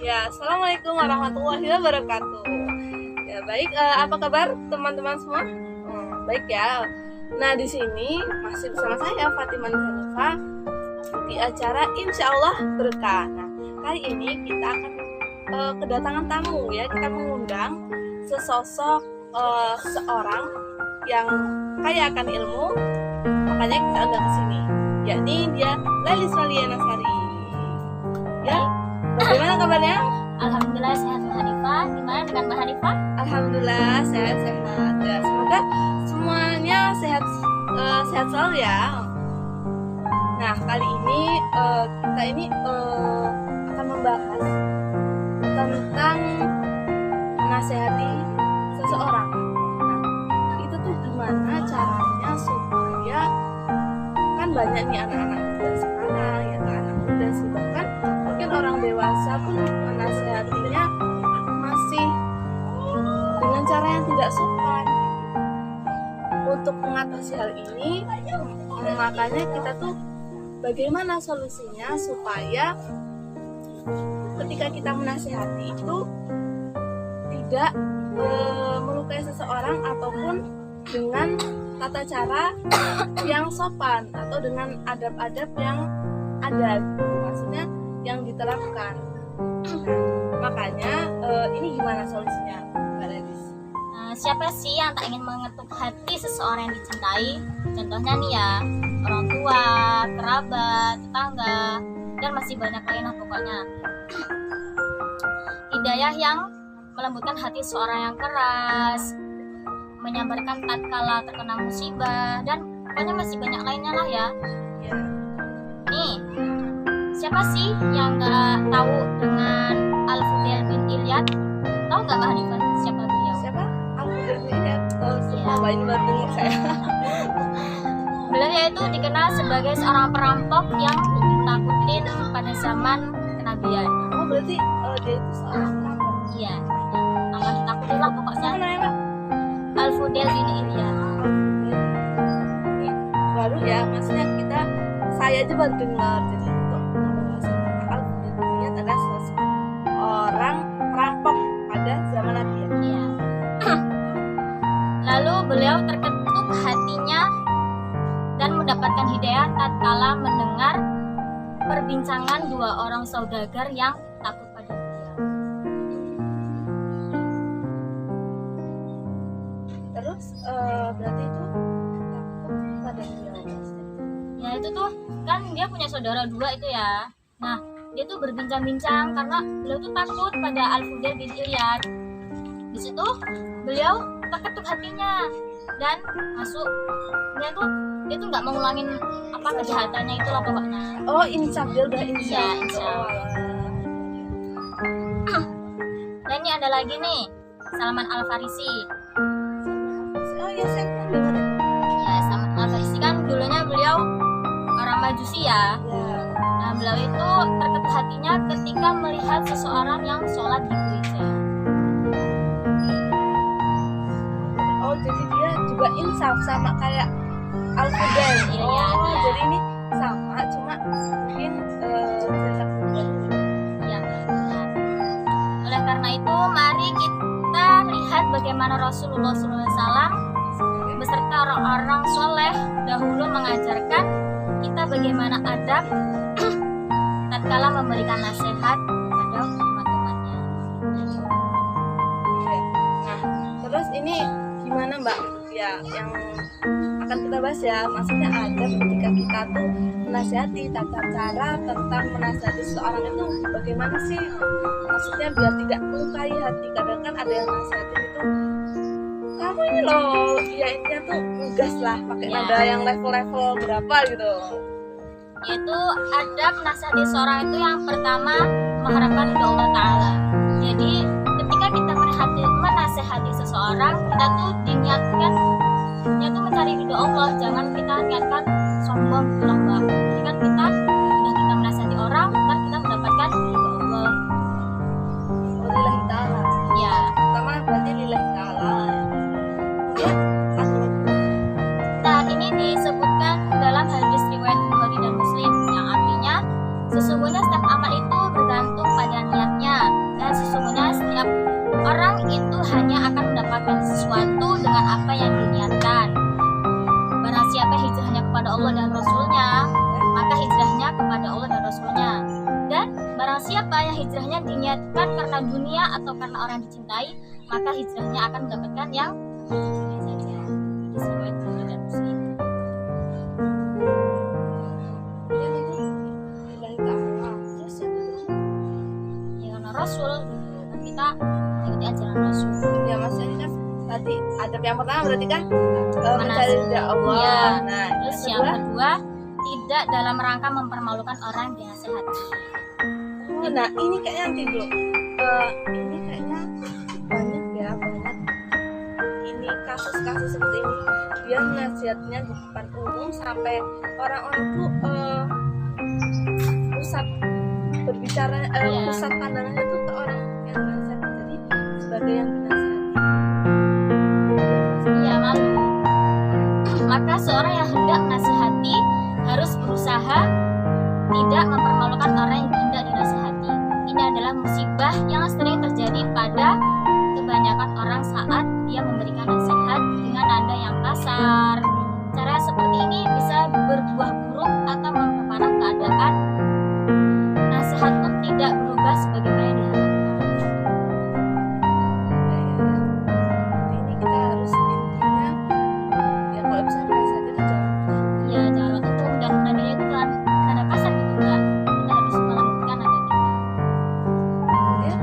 Ya, assalamualaikum warahmatullahi wabarakatuh. Ya, baik. Apa kabar teman-teman semua? Baik ya. Nah, di sini masih bersama saya Fatimah Hanifah di acara Insya Allah Berkah. Nah, kali ini kita akan kedatangan tamu ya. Kita mengundang sesosok seorang yang kaya akan ilmu. Makanya kita undang ke sini. Yakni dia Lelis Maliana Sari. Ya. Bagaimana kabarnya? Alhamdulillah sehat Mbak Hanifah. Gimana dengan Mbak Hanifah? Alhamdulillah sehat-sehat. Ya, semoga semuanya sehat selalu ya. Nah, kali ini kita akan membahas tentang menasehati seseorang. Nah, itu tuh gimana caranya supaya kan banyak nih anak-anak muda sekarang ya, anak muda sih, bahkan mungkin orang dewasa pun menasehatinya masih dengan cara yang tidak sopan. Untuk mengatasi hal ini, makanya kita tuh bagaimana solusinya supaya ketika kita menasehati itu tidak melukai seseorang ataupun dengan tata cara yang sopan atau dengan adab-adab yang ada, maksudnya yang diterapkan. Makanya ini gimana solusinya, Mbak Lelis? Siapa sih yang tak ingin mengetuk hati seseorang yang dicintai? Contohnya nih ya, orang tua, kerabat, tetangga, dan masih banyak lain lah pokoknya. Hidayah yang melembutkan hati seorang yang keras, menyabarkan tatkala terkena musibah, dan pokoknya masih banyak lainnya lah ya. Ya. Nih, siapa sih yang gak tahu dengan Al-Fudail bin Iyad? Tahu gak Mbak Hanifah siapa beliau? Siapa? Aku berlihat semua ini baru saya. Beliau yaitu dikenal sebagai seorang perampok yang ditakutin pada zaman kenabian. Oh, berarti dia itu seorang perampok. Iya, akan ditakutin lah pokoknya. Siapa namanya, Mbak? Al-Fudail bin Iyad. Ini baru ya, maksudnya saya aja baru dengar. Jadi untuk membahas tentang Al-Fudail bin Iyad adalah seorang perampok pada zaman Nabi. Iya. Lalu beliau terketuk hatinya dan mendapatkan hidayah tatkala mendengar perbincangan dua orang saudagar yang takut pada beliau. Terus berarti itu takut pada beliau. Ya itu tuh kan dia punya saudara dua itu ya. Nah dia tuh berbincang-bincang karena beliau tuh takut pada Al-Fudail bin Iyad. Di situ beliau terketuk hatinya dan masuk. Dia tuh nggak mengulangin apa kejahatannya itulah pokoknya. Oh, insaf, dia udah insaf. Iya, insaf. Dan ini ada lagi nih, Salman Al-Farisi. Oh iya, saya pernah dengar itu. Ya, Salman Al-Farisi kan dulunya beliau orang Majusi ya. Ya. Nah, beliau itu terketuk hatinya ketika melihat seseorang yang sholat di gereja. Oh, jadi dia juga insaf sama kayak Al-Fudail. Iya, Oh, iya. jadi ini sama, cuma mungkin jarak berbeda. Ya, benar. Oleh karena itu, mari kita lihat bagaimana Rasulullah SAW beserta orang-orang soleh dahulu mengajarkan kita bagaimana adab tatkala memberikan nasihat kepada umat-umatnya. Oke. Nah, terus ini gimana, Mbak? Ya, yang akan kita bahas ya, maksudnya ada ketika kita tuh menasihati, tata cara tentang menasihati seseorang itu bagaimana sih? Maksudnya biar tidak melukai hati. Kadang kan ada yang nasihatin itu, kamu ini loh, ya intinya tuh ngegas lah, pakai Ya. nada yang level-level berapa gitu. Yaitu adab nasihati seorang itu yang pertama mengharapkan ridho Allah Ta'ala. Jadi ketika kita menasihati seseorang, kita tuh diniatkan mencari ridho Allah, jangan kita niatkan sombong gitu loh Mbak. Jadi kan kita menasihati orang, ntar kita mendapatkan ridho Allah. Lillahi ta'ala. Ya, Pertama berarti lillahi ta'ala. Ya, nah ini disebutkan dalam hadis riwayat Bukhari dan Muslim yang artinya sesungguhnya setiap amal itu bergantung pada niatnya. siapa yang hijrahnya diniatkan karena dunia atau karena orang yang dicintai, maka hijrahnya akan mendapatkan yang dunia saja. Hadis riwayat Bukhari dan Muslim. Lillahi ta'ala. Terus yang kedua, Ya karena Rasul gitu. Kan kita ikuti ajaran Rasul. ya maksudnya kan tadi adab yang pertama berarti kan Mencari mencari ridha Allah. Iya. Nah, Terus yang kedua, tidak dalam rangka mempermalukan orang yang dinasehati. nah ini kayaknya nanti dulu. Ini kayaknya banyak ini kasus-kasus seperti ini. Dia nasihatnya di depan umum sampai orang-orang tuh pusat berbicara, Iya. pusat pandangannya tuh ke orang yang dinasihati. Jadi sebagai yang dinasihati. Iya, malu. Maka seorang yang hendak menasihati harus berusaha tidak mempermalukan orang yang hendak dinasihati. Ini adalah musibah yang sering terjadi pada kebanyakan orang saat dia memberikan nasihat dengan nada yang kasar. Cara seperti ini bisa berbuah buruk atau memperparah keadaan. Nasihat pun tidak berubah sebagaimana yang diharapkan. Ini kita harus intinya ya kalau bisa dinasihati itu jangan Ya, jangan untung dan nadanya itu kan nada kasar gitu enggak. Kita harus melembutkan nada kita. ya.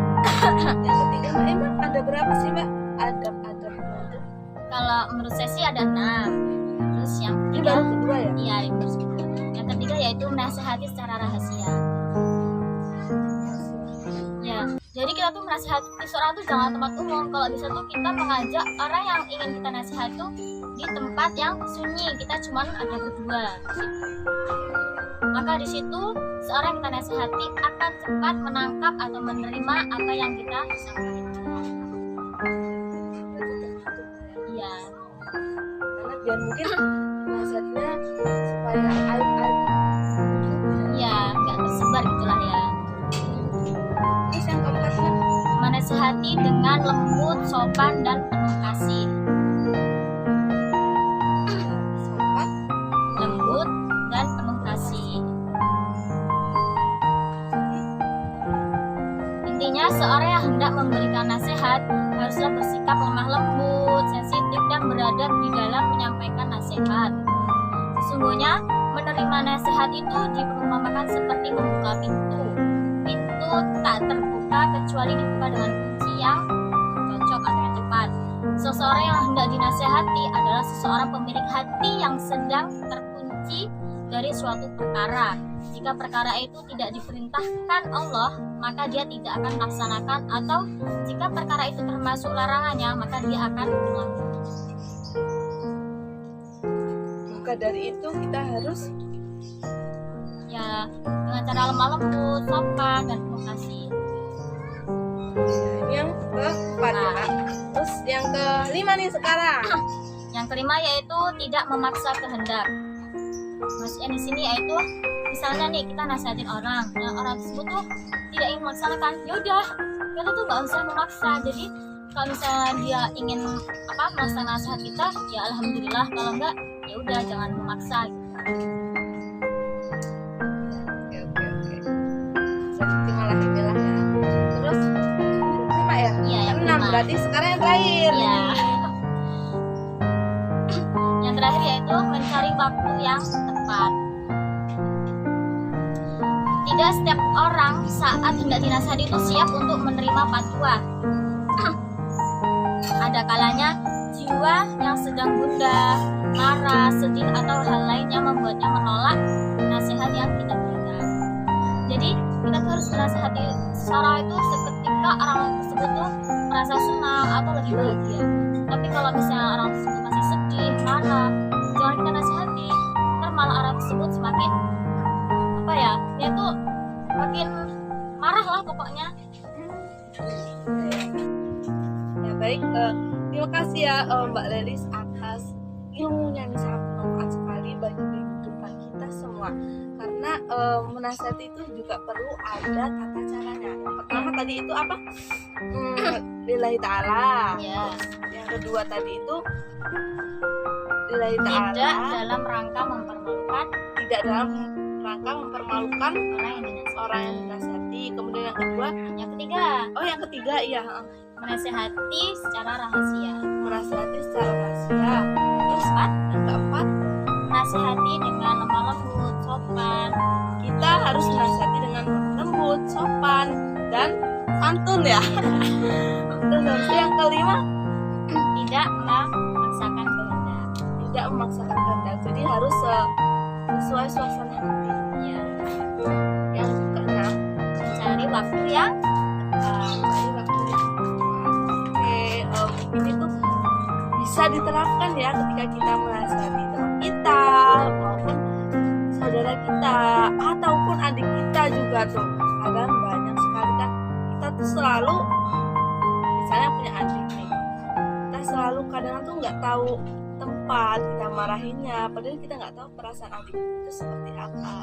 Yang ketiga Mbak, emang ada berapa sih Mbak adab-adab itu? Kalau menurut saya sih ada 6. Terus yang Ini ketiga, baru kedua ya? iya yang baru kedua. Yang ketiga yaitu menasihati secara rahasia. Ya, jadi kita tuh menasihati seorang tuh jangan tempat umum. Kalau bisa tuh kita mengajak orang yang ingin kita nasihat tuh di tempat yang sunyi. Kita cuman ada berdua. Maka di situ seorang yang kita nasihati akan cepat menangkap atau menerima apa yang kita sampaikan. Iya. Karena biar mungkin nasihatnya supaya aib-aib Iya, nggak tersebar gitulah ya. terus yang keempatnya Menasihati dengan lembut, sopan, dan penuh kasih. sopan Lembut dan penuh kasih. Intinya seorang yang hendak memberikan nasihat haruslah bersikap lemah lembut, sensitif, dan beradab di dalam menyampaikan nasihat. Sesungguhnya menerima nasihat itu diperumpamakan seperti membuka pintu. Pintu tak terbuka kecuali dibuka dengan kunci yang cocok atau yang tepat. Seseorang yang hendak dinasehati adalah seseorang pemilik hati yang sedang terkunci dari suatu perkara. Jika perkara itu tidak diperintahkan Allah, maka dia tidak akan melaksanakan, atau jika perkara itu termasuk larangannya, maka dia akan melanggar. maka dari itu kita harus Ya, dengan cara lemah lembut, sopan, dan penuh kasih. ini yang keempat ya Mbak. Terus yang kelima nih sekarang Yang kelima yaitu tidak memaksa kehendak. Maksudnya di sini yaitu misalnya nih kita nasihatin orang, nah orang tersebut tuh tidak ingin melaksanakan, ya udah kita tuh nggak usah memaksa. Jadi kalau misalnya dia ingin melaksanakan nasihat kita, ya alhamdulillah. Kalau enggak, ya udah jangan memaksa. oke bisa diterima lah ya. Terus lima ya? Iya, yang Enam kelima. berarti sekarang yang terakhir Ya. Yang terakhir yaitu mencari waktu yang tepat. Tidak setiap orang saat hendak dinasihati itu siap untuk menerima fatwa. Ada kalanya jiwa yang sedang gundah, marah, sedih, atau hal lain yang membuatnya menolak nasihat yang kita berikan. Jadi kita tuh harus menasihati seseorang itu seketika orang tersebut tuh merasa senang atau lagi bahagia. Tapi kalau misalnya orang tersebut masih sedih, marah, jangan kita nasihati. Ntar malah orang tersebut semakin dia tuh makin marah lah pokoknya. Ya baik, terima kasih ya Mbak Lelis atas ilmunya nih, sangat bermanfaat sekali bagi kehidupan kita semua. Karena menasihati itu juga perlu ada tata caranya. Yang pertama tadi itu apa? Lillahi ta'ala. Ya, Yang kedua tadi itu lillahi ta'ala, tidak dalam rangka mempermalukan tidak dalam rangka mempermalukan orang yang dinasihati. orang yang dinasihati. kemudian yang kedua, Yang ketiga, oh yang ketiga iya, menasehati secara rahasia. menasihati secara rahasia. Terus Keempat, yang keempat, menasehati dengan lemah lembut, sopan. kita harus menasihati dengan lembut, sopan, dan santun ya. Terus habis itu yang kelima, Tidak memaksakan kehendak. tidak memaksakan kehendak. Jadi harus sesuai suasana hati. Ya, Yang keenam, mencari waktu yang tepat. cari waktu yang tepat. Oke, ini tuh bisa diterapkan ya ketika kita menasihati teman kita maupun saudara kita ataupun adik kita juga tuh. Kadang banyak sekali kan kita tuh selalu, misalnya punya adik nih, kita selalu kadang tuh nggak tahu tempat kita marahinnya, padahal kita nggak tahu perasaan adik itu seperti apa.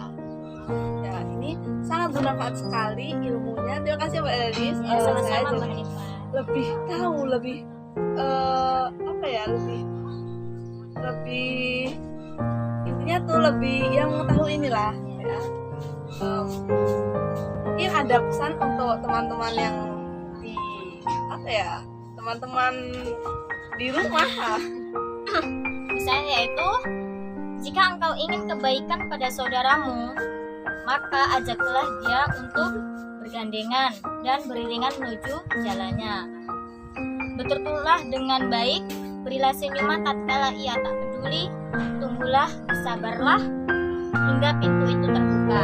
Ya, ini sangat bermanfaat sekali ilmunya. Terima kasih Mbak Elis. Ya, Saya sama-sama jadi Mbak Hanifah. lebih tahu, lebih apa ya, lebih intinya tuh lebih yang tahu inilah ya. Mungkin ada pesan untuk teman-teman yang di apa ya, teman-teman di rumah. Misalnya yaitu, jika engkau ingin kebaikan pada saudaramu, maka ajaklah dia untuk bergandengan dan beriringan menuju jalannya. Bertuturlah dengan baik, berilah senyuman tatkala ia tak peduli, tunggulah, bersabarlah hingga pintu itu terbuka.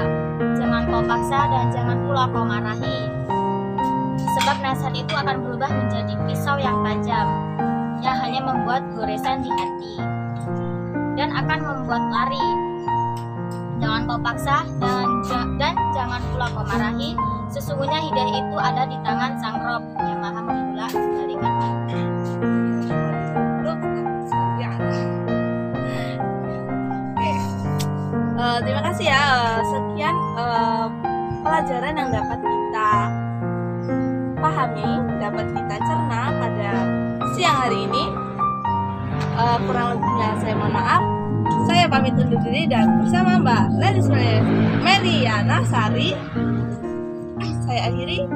Jangan kau paksa dan jangan pula kau marahi, sebab nasihat itu akan berubah menjadi pisau yang tajam yang hanya membuat goresan di hati dan akan membuat lari. Jangan kau paksa dan jangan pula kau marahi. Sesungguhnya hidayah itu ada di tangan Sang Rob yang maha membolak balikan. Terima kasih ya. Sekian pelajaran yang dapat kita pahami, dapat kita cerna pada siang hari ini. Kurang lebihnya saya mohon maaf. Saya pamit undur diri dan bersama Mbak Lelis Meriana Sari saya akhiri.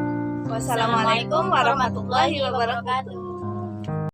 Wassalamualaikum warahmatullahi wabarakatuh.